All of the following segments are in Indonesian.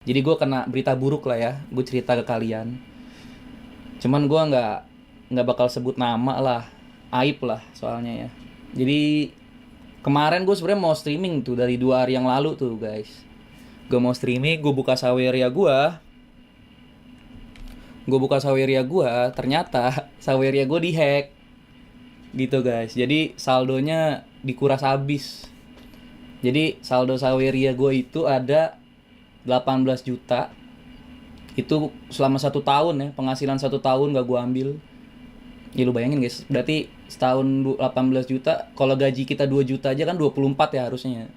Jadi gue kena berita buruk lah ya, gue cerita ke kalian. Cuman gue nggak bakal sebut nama lah, aib lah soalnya ya. Jadi kemarin gue sebenarnya mau streaming tuh dari 2 hari yang lalu tuh guys. Gue mau streaming, gue buka Saweria gue, ternyata Saweria gue dihack gitu guys. Jadi saldonya dikuras habis. Jadi saldo Saweria gue itu ada 18 juta. Itu selama 1 tahun ya, penghasilan 1 tahun gak gue ambil. Ya lu bayangin guys, berarti setahun 18 juta. Kalau gaji kita 2 juta aja kan 24 ya harusnya.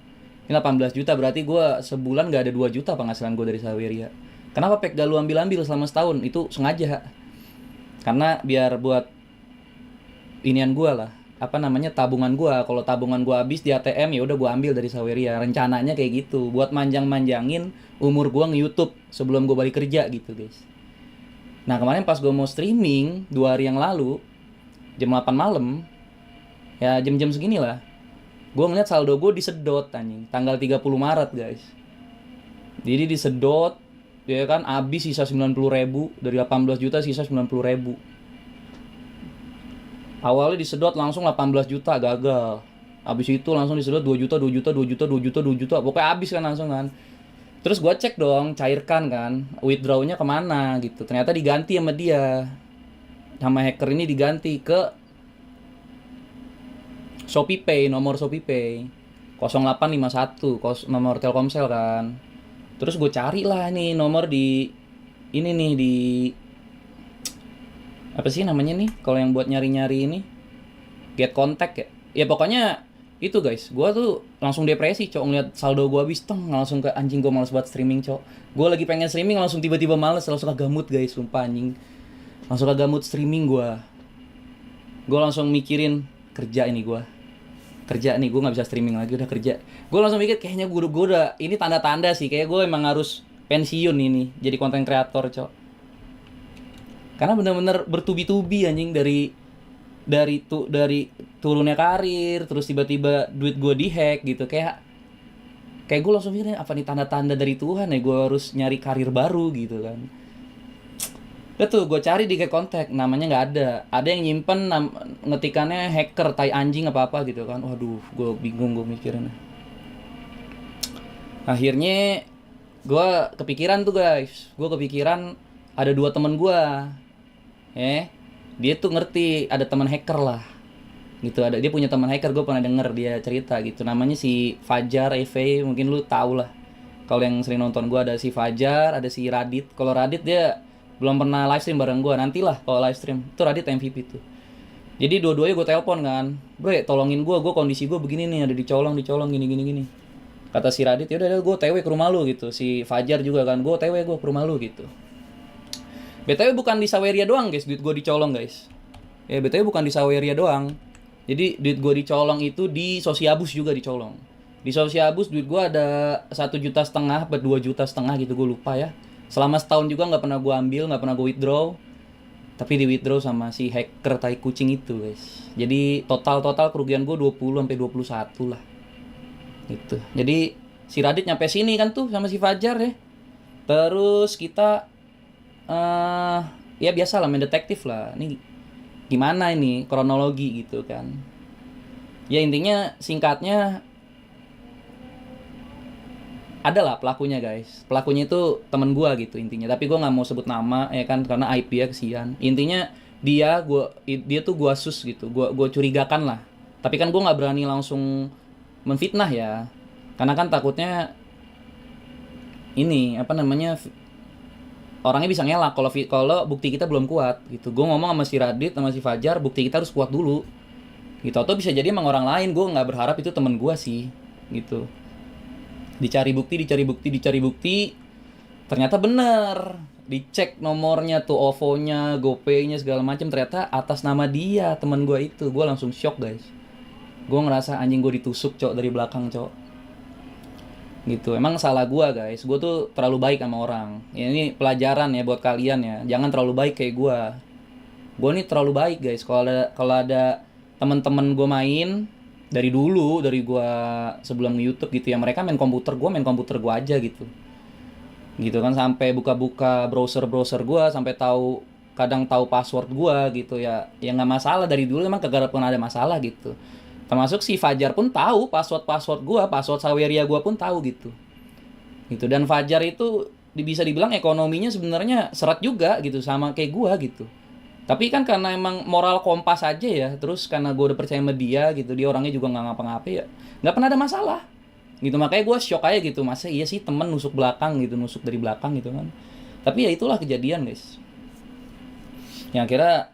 Ini 18 juta, berarti gue sebulan gak ada 2 juta penghasilan gue dari Saweria. Kenapa Pek gak lu ambil-ambil selama setahun? Itu sengaja. Karena biar buat inian gue lah, apa namanya, tabungan gue. Kalau tabungan gue habis di ATM ya udah gue ambil dari Saweria. Rencananya kayak gitu, buat manjang-manjangin umur gue nge-YouTube sebelum gue balik kerja gitu guys. Nah kemarin pas gue mau streaming 2 hari yang lalu, jam 8 malam, ya jam-jam segini lah, gue ngeliat saldo gue disedot anjing, tanggal 30 Maret guys. Jadi disedot, ya kan, habis sisa 90.000, dari 18 juta sisa 90.000. Awalnya disedot langsung 18 juta, gagal. Habis itu langsung disedot 2 juta, 2 juta, 2 juta, 2 juta, 2 juta, pokoknya habis kan langsung kan. Terus gue cek dong, cairkan kan, withdrawnya kemana gitu. Ternyata diganti sama dia, sama hacker ini, diganti ke ShopeePay, nomor ShopeePay 0851, nomor Telkomsel kan. Terus gue cari lah nih nomor di ini nih, di apa sih namanya nih kalau yang buat nyari-nyari ini, get contact ya. Ya pokoknya itu guys, gue tuh langsung depresi cok ngeliat saldo gue habis, langsung ke anjing, gue males buat streaming cok. Gue lagi pengen streaming langsung tiba-tiba males, langsung kagak mood guys, sumpah anjing. Langsung kagak mood streaming gue. Gue langsung mikirin kerja nih gue. Kerja nih, gue nggak bisa streaming lagi, udah kerja. Gue langsung mikir kayaknya gue udah, ini tanda-tanda sih, kayak gue emang harus pensiun ini jadi konten kreator cok. Karena bener-bener bertubi-tubi anjing, dari turunnya karir, terus tiba-tiba duit gue dihack gitu. Kayak gue langsung mikir, apa nih tanda-tanda dari Tuhan ya, gue harus nyari karir baru gitu kan. Udah tuh gue cari di kontak, namanya nggak ada. Ada yang nyimpen ngetikannya hacker tai anjing apa gitu kan. Waduh, gue bingung gue mikirin. Akhirnya gue kepikiran tuh guys, gue kepikiran ada 2 temen gue. Dia tuh ngerti ada teman hacker lah gitu. Dia punya teman hacker, gue pernah denger dia cerita gitu, namanya si Fajar EV, mungkin lu tau lah kalau yang sering nonton gue. Ada si Fajar, ada si Radit. Kalau Radit dia belum pernah live stream bareng gue, nantilah kalau live stream itu Radit MVP tuh. Jadi dua-duanya gue telepon kan, bre tolongin gue kondisi gue begini nih, ada dicolong gini. Kata si Radit, ya udah gue TW ke rumah lu gitu. Si Fajar juga kan, gue TW gue ke rumah lu gitu. BTW bukan di Saweria doang guys, duit gue dicolong guys. Ya BTW bukan di Saweria doang. Jadi duit gue dicolong itu di Sosiabus juga dicolong. Di Sosiabus duit gue ada 1,5 juta atau 2,5 juta gitu, gue lupa ya. Selama setahun juga nggak pernah gue ambil, nggak pernah gue withdraw. Tapi di withdraw sama si hacker tai kucing itu guys. Jadi total kerugian gue 20 sampai 21 lah. Gitu. Jadi si Radit nyampe sini kan tuh sama si Fajar ya. Terus kita ya biasa lah, main detektif lah. Ini gimana ini kronologi gitu kan. Ya intinya singkatnya adalah pelakunya guys. Pelakunya itu temen gua gitu intinya. Tapi gua nggak mau sebut nama ya kan, karena aib dia kesian. Intinya dia tuh gua sus gitu. Gua curigakan lah. Tapi kan gua nggak berani langsung menfitnah ya. Karena kan takutnya ini apa namanya, orangnya bisa ngelak kalau bukti kita belum kuat gitu. Gue ngomong sama si Radit sama si Fajar, bukti kita harus kuat dulu gitu. Atau bisa jadi emang orang lain, gue nggak berharap itu temen gue sih gitu. Dicari bukti, ternyata bener. Dicek nomornya tuh, OVO-nya, GoPay-nya segala macam, ternyata atas nama dia, temen gue itu. Gue langsung shock guys. Gue ngerasa anjing, gue ditusuk cok dari belakang cok gitu. Emang salah gua guys, gua tuh terlalu baik sama orang ya. Ini pelajaran ya buat kalian ya, jangan terlalu baik kayak gua nih terlalu baik guys. Kalau ada teman-teman gua main dari dulu, dari gua sebelum YouTube gitu ya, mereka main komputer, gua main komputer gua aja gitu. gitu kan, sampai buka-buka browser gue, sampai tahu, kadang tahu password gue gitu ya. Ya nggak masalah, dari dulu emang kagak pernah ada masalah gitu. Termasuk si Fajar pun tahu password gue, password Saweria gue pun tahu gitu. Dan Fajar itu bisa dibilang ekonominya sebenarnya seret juga gitu, sama kayak gue gitu. Tapi kan karena emang moral kompas aja ya, terus karena gue udah percaya sama dia gitu, dia orangnya juga nggak ngapa-ngapa ya, nggak pernah ada masalah gitu. Makanya gue shock aja gitu, masa iya sih temen nusuk belakang gitu, nusuk dari belakang gitu kan. Tapi ya itulah kejadian guys. Yang akhirnya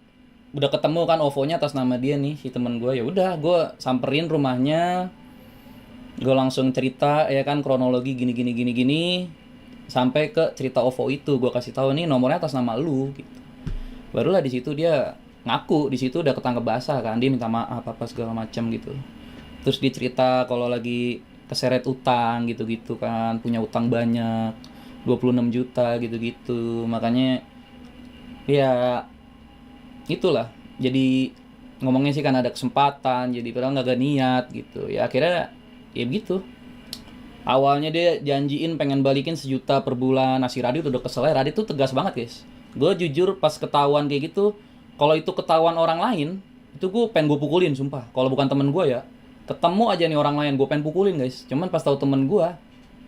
udah ketemu kan OVO-nya atas nama dia nih si temen gue, ya udah gue samperin rumahnya, gue langsung cerita ya kan kronologi gini gini gini gini sampai ke cerita OVO itu. Gue kasih tahu nih nomornya atas nama lu gitu. Barulah di situ dia ngaku, di situ udah ketangkep basah kan, dia minta maaf apa segala macam gitu. Terus dia cerita kalau lagi keseret utang gitu-gitu kan, punya utang banyak 26 juta gitu-gitu. Makanya ya itulah, jadi ngomongnya sih kan ada kesempatan, jadi padahal nggak niat gitu ya. Akhirnya ya begitu. Awalnya dia janjiin pengen balikin 1 juta per bulan. Nah si Radit udah kesel ya. Radit tuh tegas banget guys. Gue jujur pas ketahuan kayak gitu, kalau itu ketahuan orang lain, itu gue pengen gue pukulin sumpah. Kalau bukan temen gue ya, ketemu aja nih orang lain gue pengen pukulin guys. Cuman pas tahu temen gue,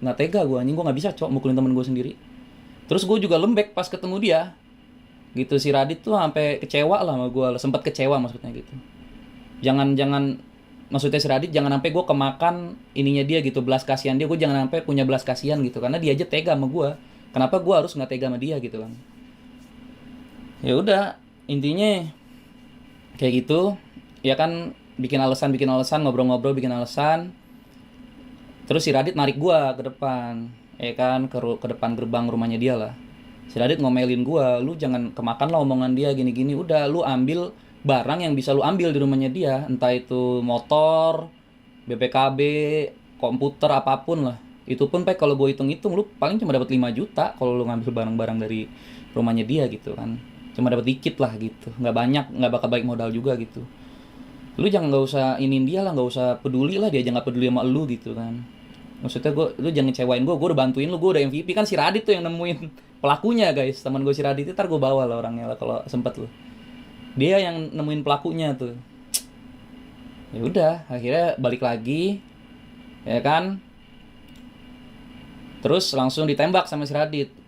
nggak tega gue, anjing, gue nggak bisa cok mukulin temen gue sendiri. Terus gue juga lembek pas ketemu dia gitu. Si Radit tuh sampai kecewa lah sama gue, sempat kecewa maksudnya gitu. Jangan maksudnya si Radit jangan sampai gue kemakan ininya dia gitu, belas kasihan dia. Gue jangan sampai punya belas kasihan gitu, karena dia aja tega sama gue, kenapa gue harus nggak tega sama dia gitu kan. Ya udah, intinya kayak gitu ya kan, bikin alasan ngobrol-ngobrol bikin alasan. Terus si Radit narik gue ke depan ya kan, ke depan gerbang rumahnya dia lah. Si Radit ngomelin gue, lu jangan kemakan lah omongan dia gini-gini, udah lu ambil barang yang bisa lu ambil di rumahnya dia, entah itu motor, BPKB, komputer, apapun lah. Itu pun Pak kalau gue hitung-hitung lu paling cuma dapat 5 juta kalau lu ngambil barang-barang dari rumahnya dia gitu kan. Cuma dapat dikit lah gitu, nggak banyak, nggak bakal baik modal juga gitu. Lu jangan, nggak usah iniin dia lah, nggak usah peduli lah, dia aja nggak peduli sama lu gitu kan. Maksudnya lu jangan ngecewain gue udah bantuin lu, gue udah MVP kan. Si Radit tuh yang nemuin pelakunya guys, teman gue si Radit itu, ntar gue bawa lah orangnya lah kalau sempet lu. Dia yang nemuin pelakunya tuh. Ya udah, akhirnya balik lagi ya kan. Terus langsung ditembak sama si Radit.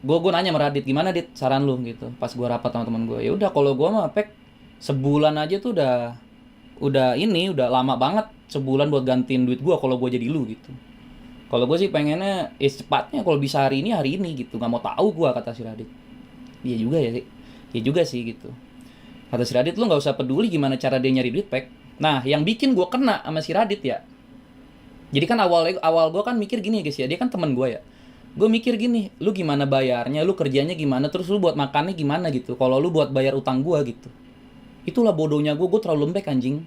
Gue nanya sama Radit, gimana Dit saran lu gitu pas gue rapat sama teman gue. Ya udah, kalau gue mah Pek, sebulan aja tuh udah lama banget, sebulan buat gantiin duit gue kalau gue jadi lu gitu. Kalau gue sih pengennya cepatnya, kalau bisa hari ini gitu, nggak mau tahu gue, kata si Radit. Iya juga ya sih, iya juga sih gitu. Kata si Radit, lu nggak usah peduli gimana cara dia nyari duit Pek. Nah yang bikin gue kena sama si Radit ya, jadi kan awal gue kan mikir gini ya guys ya, dia kan teman gue ya. Gue mikir gini, lu gimana bayarnya, lu kerjanya gimana, terus lu buat makannya gimana gitu, kalau lu buat bayar utang gue gitu. Itulah bodohnya gue terlalu lembek anjing.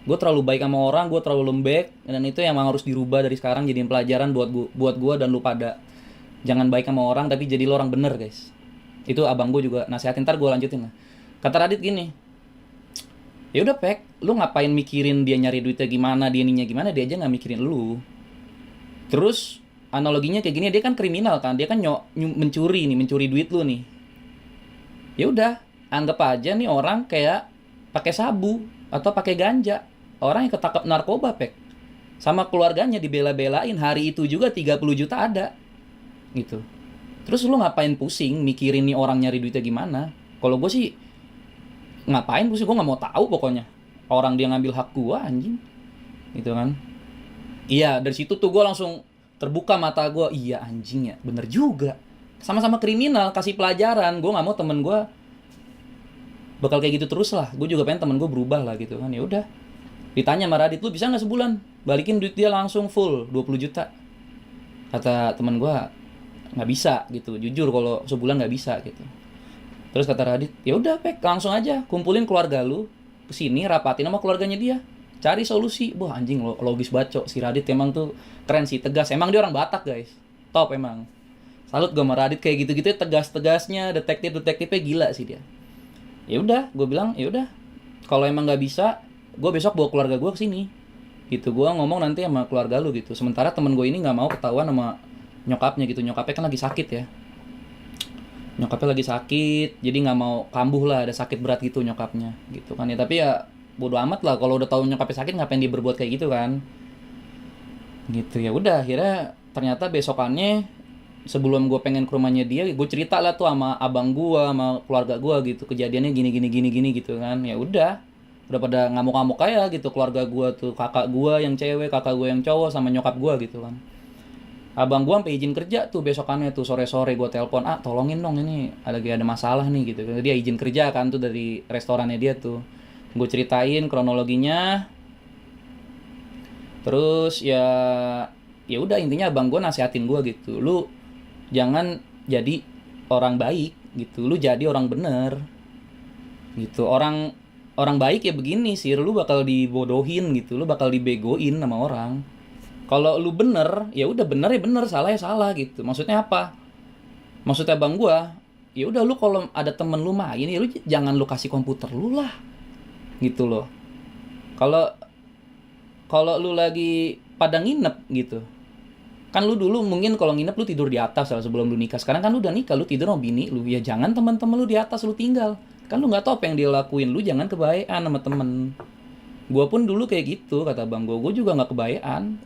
Gue terlalu baik sama orang, gue terlalu lembek, dan itu emang harus dirubah dari sekarang, jadiin pelajaran buat gue dan lu pada. Jangan baik sama orang tapi jadi lo orang bener guys. Itu abang gue juga nasihatin, ntar gue lanjutin lah. Kata Radit gini, ya udah Pek, lu ngapain mikirin dia nyari duitnya gimana, dia ininya gimana, dia aja nggak mikirin lu. Terus analoginya kayak gini, dia kan kriminal kan, dia kan mencuri duit lu nih. Ya udah, anggap aja nih orang kayak pakai sabu atau pakai ganja, orang yang ketangkep narkoba Pek, sama keluarganya dibela-belain, hari itu juga 30 juta ada gitu. Terus lu ngapain pusing mikirin nih orang nyari duitnya gimana? Kalau gue sih ngapain pusing, gue nggak mau tahu pokoknya orang dia ngambil hak gue anjing gitu kan. Iya, dari situ tuh gue langsung terbuka mata gue, iya anjing ya, bener juga, sama-sama kriminal, kasih pelajaran. Gue nggak mau temen gue bakal kayak gitu terus lah. Gue juga pengen temen gue berubah lah gitu kan. Ya udah, ditanya sama Radit, lu bisa nggak sebulan balikin duit dia langsung full 20 juta? Kata temen gue, nggak bisa gitu, jujur kalau sebulan nggak bisa gitu. Terus kata Radit, ya udah Pek, langsung aja kumpulin keluarga lu kesini, rapatin sama keluarganya dia, cari solusi. Wah anjing, logis bacot si Radit. Emang tuh keren sih, tegas. Emang dia orang Batak guys, top emang. Salut gue sama Radit, kayak gitu-gitu tegas-tegasnya, detektifnya gila sih dia. Ya udah, gue bilang ya udah, kalau emang nggak bisa, gue besok bawa keluarga gue kesini gitu. Gue ngomong nanti sama keluarga lu gitu. Sementara temen gue ini nggak mau ketahuan sama nyokapnya gitu. Nyokapnya kan lagi sakit ya, nyokapnya lagi sakit, jadi nggak mau kambuh lah, ada sakit berat gitu nyokapnya gitu kan ya. Tapi ya bodo amat lah, kalau udah tahu nyokapnya sakit ngapain dia berbuat kayak gitu kan gitu. Ya udah, akhirnya ternyata besokannya sebelum gue pengen ke rumahnya dia, gue cerita lah tuh sama abang gue, sama keluarga gue gitu, kejadiannya gini gini gini gini gitu kan. Ya udah pada ngamuk-ngamuk kayak gitu keluarga gue tuh, kakak gue yang cewek, kakak gue yang cowok, sama nyokap gue gitu kan. Abang gue sampai izin kerja tuh besokannya tuh, sore-sore gue telepon, tolongin dong, ini lagi ada masalah nih gitu. Dia izin kerja kan tuh dari restorannya dia tuh. Gue ceritain kronologinya, terus ya udah, intinya abang gue nasihatin gue gitu, lu jangan jadi orang baik gitu, lu jadi orang bener gitu. Orang orang baik ya begini sih, lu bakal dibodohin gitu, lu bakal dibegoin sama orang. Kalau lu bener ya udah bener ya bener, salah ya salah gitu. Maksudnya apa? Maksudnya bang gua, ya udah lu kalau ada temen lu main ya lu jangan lu kasih komputer lu lah gitu loh. Kalau kalau lu lagi pada nginep gitu, kan lu dulu mungkin kalau nginep lu tidur di atas lah sebelum lu nikah. Sekarang kan lu udah nikah, lu tidur sama bini lu, ya jangan teman-teman lu di atas lu tinggal, kan lu nggak tahu apa yang dia lakuin. Lu jangan kebaean sama temen. Gua pun dulu kayak gitu, kata bang gua juga nggak kebaean.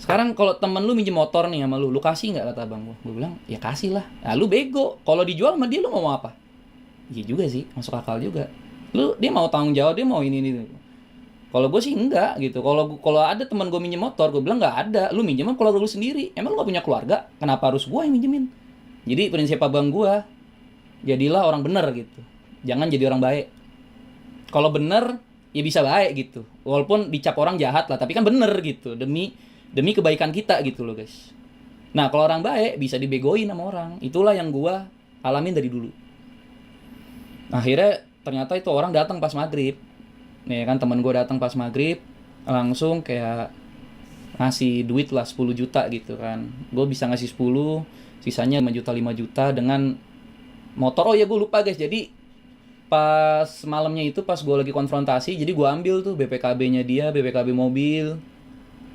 Sekarang kalau temen lu minjem motor nih sama lu kasih nggak, kata bang gua bilang ya kasih lah. Nah lu bego, kalau dijual sama dia lu mau apa? Iya juga sih, masuk akal juga. Dia mau tanggung jawab, dia mau ini. Kalau gue sih enggak gitu. Kalau ada teman gue minjem motor, gue bilang nggak ada. Lu minjem keluarga lu sendiri. Emang lu gak punya keluarga? Kenapa harus gue yang minjemin? Jadi prinsip abang gue, jadilah orang bener gitu. Jangan jadi orang baik. Kalau bener, ya bisa baik gitu. Walaupun dicap orang jahat lah, tapi kan bener gitu. Demi kebaikan kita gitu loh guys. Nah kalau orang baik bisa dibegoin sama orang. Itulah yang gue alamin dari dulu. Akhirnya ternyata itu orang datang pas maghrib. Nih kan teman gue datang pas maghrib, langsung kayak ngasih duit lah 10 juta gitu kan. Gue bisa ngasih 10, sisanya 5 juta dengan motor. Oh ya gue lupa guys, jadi pas malamnya itu pas gue lagi konfrontasi, jadi gue ambil tuh BPKB-nya dia, BPKB mobil,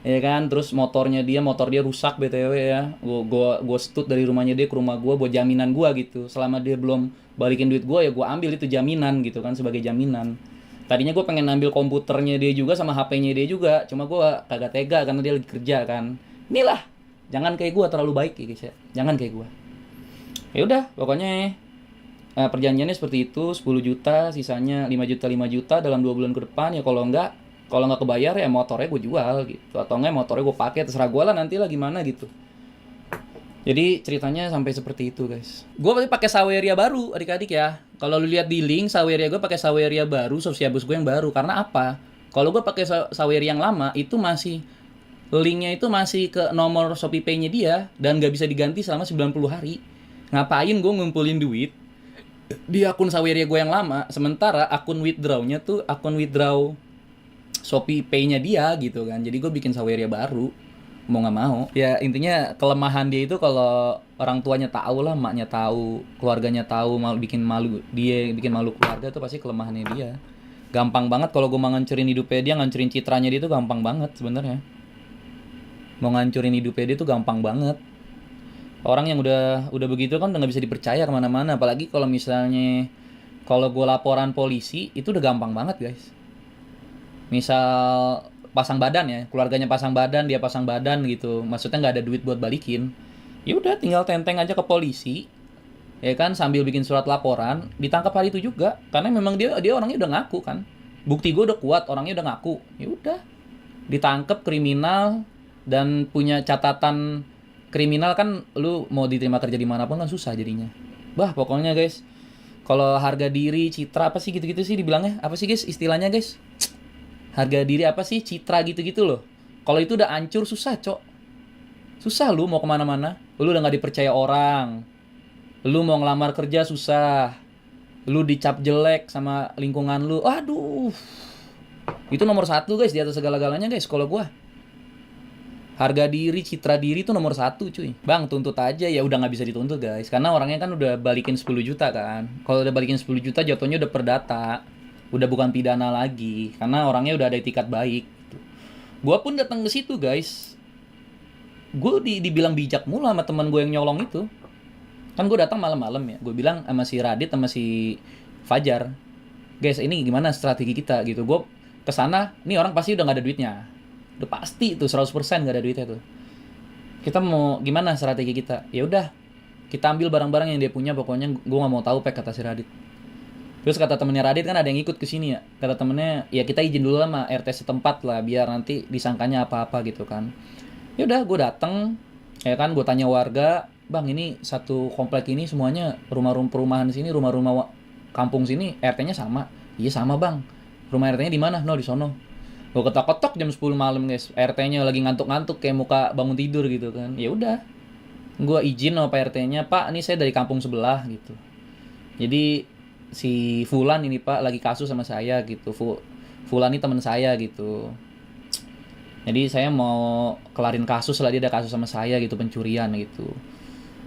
ya kan. Terus motor dia rusak BTW ya. Gue stut dari rumahnya dia ke rumah gue buat jaminan gue gitu. Selama dia belum balikin duit gue, ya gue ambil itu jaminan gitu kan, sebagai jaminan. Tadinya gue pengen ambil komputernya dia juga sama HP-nya dia juga, cuma gue kagak tega karena dia lagi kerja kan. Inilah, jangan kayak gue terlalu baik ya guys ya, jangan kayak gue. Ya udah, pokoknya perjanjiannya seperti itu, 10 juta, sisanya 5 juta dalam 2 bulan ke depan. Ya kalau nggak kebayar ya motornya gue jual gitu, atau enggak motornya gue pakai, terserah gue lah nanti lah gimana gitu. Jadi ceritanya sampai seperti itu guys. Gue pakai Saweria baru adik-adik ya. Kalau lu lihat di link Saweria, gue pakai Saweria baru, Sociabus gue yang baru. Karena apa? Kalau gue pakai Saweria yang lama itu masih linknya itu masih ke nomor Shopee Pay-nya dia dan nggak bisa diganti selama 90 hari. Ngapain gue ngumpulin duit di akun Saweria gue yang lama, sementara akun withdraw-nya tuh akun withdraw Shopee Pay-nya dia gitu kan. Jadi gue bikin Saweria baru, mau nggak mau. Ya intinya kelemahan dia itu kalau orang tuanya tahu lah, maknya tahu, keluarganya tahu, bikin malu keluarga, itu pasti kelemahannya dia. Gampang banget kalau gue mau ngancurin hidupnya dia, ngancurin citranya dia itu gampang banget sebenarnya. Mau ngancurin hidupnya dia itu gampang banget. Orang yang udah begitu kan udah nggak bisa dipercaya kemana-mana. Apalagi kalau misalnya kalau gue laporan polisi itu udah gampang banget guys. Misal pasang badan ya, keluarganya pasang badan, dia pasang badan gitu, maksudnya nggak ada duit buat balikin, ya udah tinggal tenteng aja ke polisi, ya kan, sambil bikin surat laporan, ditangkap hari itu juga, karena memang dia orangnya udah ngaku kan, bukti gue udah kuat, orangnya udah ngaku, ya udah ditangkap kriminal dan punya catatan kriminal kan, lu mau diterima kerja dimanapun kan susah jadinya. Pokoknya guys, kalau harga diri, citra apa sih gitu-gitu sih dibilangnya, apa sih guys istilahnya guys? Harga diri apa sih, citra gitu-gitu loh. Kalau itu udah hancur susah cok. Susah lu mau kemana-mana. Lu udah gak dipercaya orang. Lu mau ngelamar kerja susah. Lu dicap jelek sama lingkungan lu. Aduh. Itu nomor 1 guys, di atas segala-galanya guys kalau gua. Harga diri, citra diri itu nomor 1 cuy. Bang tuntut aja, ya udah gak bisa dituntut guys. Karena orangnya kan udah balikin 10 juta kan. Kalau udah balikin 10 juta jatuhnya udah perdata. Udah bukan pidana lagi karena orangnya udah ada etikat baik gitu. Gua pun datang ke situ guys gue dibilang bijak mulu sama teman gue yang nyolong itu. Kan gue datang malam-malam ya, gue bilang sama si Radit sama si Fajar, guys ini gimana strategi kita gitu. Gue kesana, nih orang pasti udah nggak ada duitnya, udah pasti itu 100% nggak ada duitnya tuh. Kita mau gimana strategi kita? Ya udah, kita ambil barang-barang yang dia punya, pokoknya gue nggak mau tahu pek, kata si Radit. Terus kata temennya Radit kan ada yang ikut ke sini ya. Kata temennya, ya kita izin dulu lah sama RT setempat lah biar nanti disangkanya apa-apa gitu kan. Ya udah, gue dateng, ya kan, gue tanya warga, bang ini satu komplek ini semuanya rumah-rumah perumahan sini, rumah-rumah kampung sini RT-nya sama. Iya sama bang. Rumah RT-nya di mana? No di sono. Gue ketok-ketok jam 10 malam guys. RT-nya lagi ngantuk-ngantuk kayak muka bangun tidur gitu kan. Ya udah, gue izin sama Pak RT-nya, Pak ini saya dari kampung sebelah gitu. Jadi si Fulan ini Pak lagi kasus sama saya gitu. Fulan ini teman saya gitu. Jadi saya mau kelarin kasus lah, dia ada kasus sama saya gitu, pencurian gitu.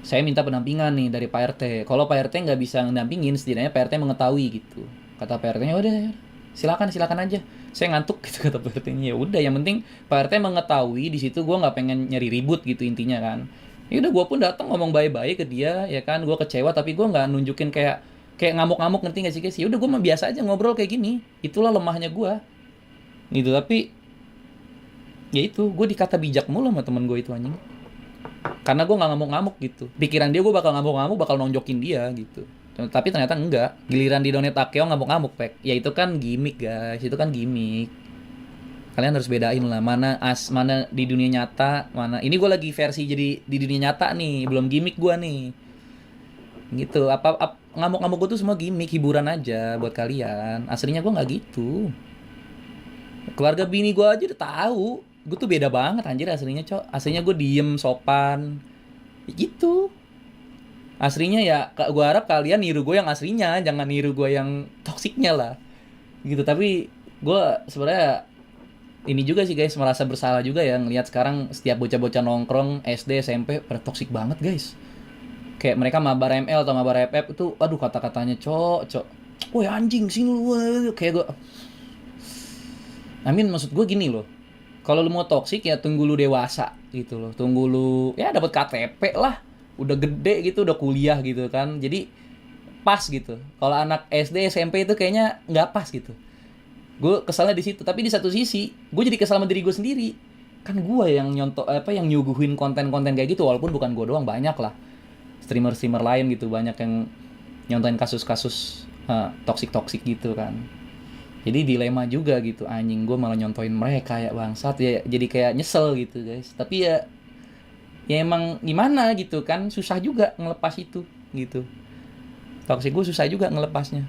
Saya minta pendampingan nih dari Pak RT. Kalau Pak RT nggak bisa mendampingin, setidaknya Pak RT mengetahui gitu. Kata Pak RT-nya, udah silakan aja. Saya ngantuk gitu, kata Pak RT-nya. Ya udah, yang penting Pak RT mengetahui di situ gue nggak pengen nyari ribut gitu intinya kan. Ya udah, gue pun datang ngomong baik-baik ke dia ya kan. Gue kecewa tapi gue nggak nunjukin kayak ngamuk-ngamuk, ngerti nggak sih guys? Ya udah, gue mah biasa aja ngobrol kayak gini. Itulah lemahnya gue gitu. Tapi ya itu, gue dikata bijak mulu sama temen gue itu anjing, karena gue nggak ngamuk-ngamuk gitu. Pikiran dia gue bakal ngamuk-ngamuk, bakal nonjokin dia gitu. Tapi ternyata enggak. Giliran di Donet Takeo ngamuk-ngamuk pek. Ya itu kan gimmick guys, itu kan gimmick. Kalian harus bedain lah mana mana di dunia nyata, mana ini gue lagi versi jadi di dunia nyata nih, belum gimmick gue nih. Gitu. Ngamuk-ngamuk gue tuh semua gimmick, hiburan aja buat kalian. Aslinya gue nggak gitu. Keluarga bini gue aja udah tahu gue tuh beda banget anjir aslinya, cok. Aslinya gue diem, sopan gitu. Aslinya ya gue harap kalian niru gue yang aslinya, jangan niru gue yang toksiknya lah gitu. Tapi gue sebenarnya ini juga sih guys, merasa bersalah juga ya ngelihat sekarang setiap bocah-bocah nongkrong SD SMP pada toksik banget guys. Kayak mereka mabar ML atau mabar FF itu, aduh kata-katanya cok, woi anjing sini lu, kayak gue. Amin, maksud gue gini loh, kalau lu mau toksik ya tunggu lu dewasa gitu loh, tunggu lu ya dapat KTP lah, udah gede gitu, udah kuliah gitu kan, jadi pas gitu. Kalau anak SD SMP itu kayaknya nggak pas gitu. Gue kesalnya di situ. Tapi di satu sisi gue jadi kesal sama diri gue sendiri, kan gue yang nyontok yang nyuguhin konten-konten kayak gitu, walaupun bukan gue doang, banyak lah streamer lain gitu, banyak yang nyontoin kasus-kasus toksik gitu kan. Jadi dilema juga gitu, anjing gue malah nyontoin mereka ya bangsat ya, jadi kayak nyesel gitu guys. Tapi ya emang gimana gitu kan, susah juga ngelepas itu gitu. Toksik gue susah juga ngelepasnya.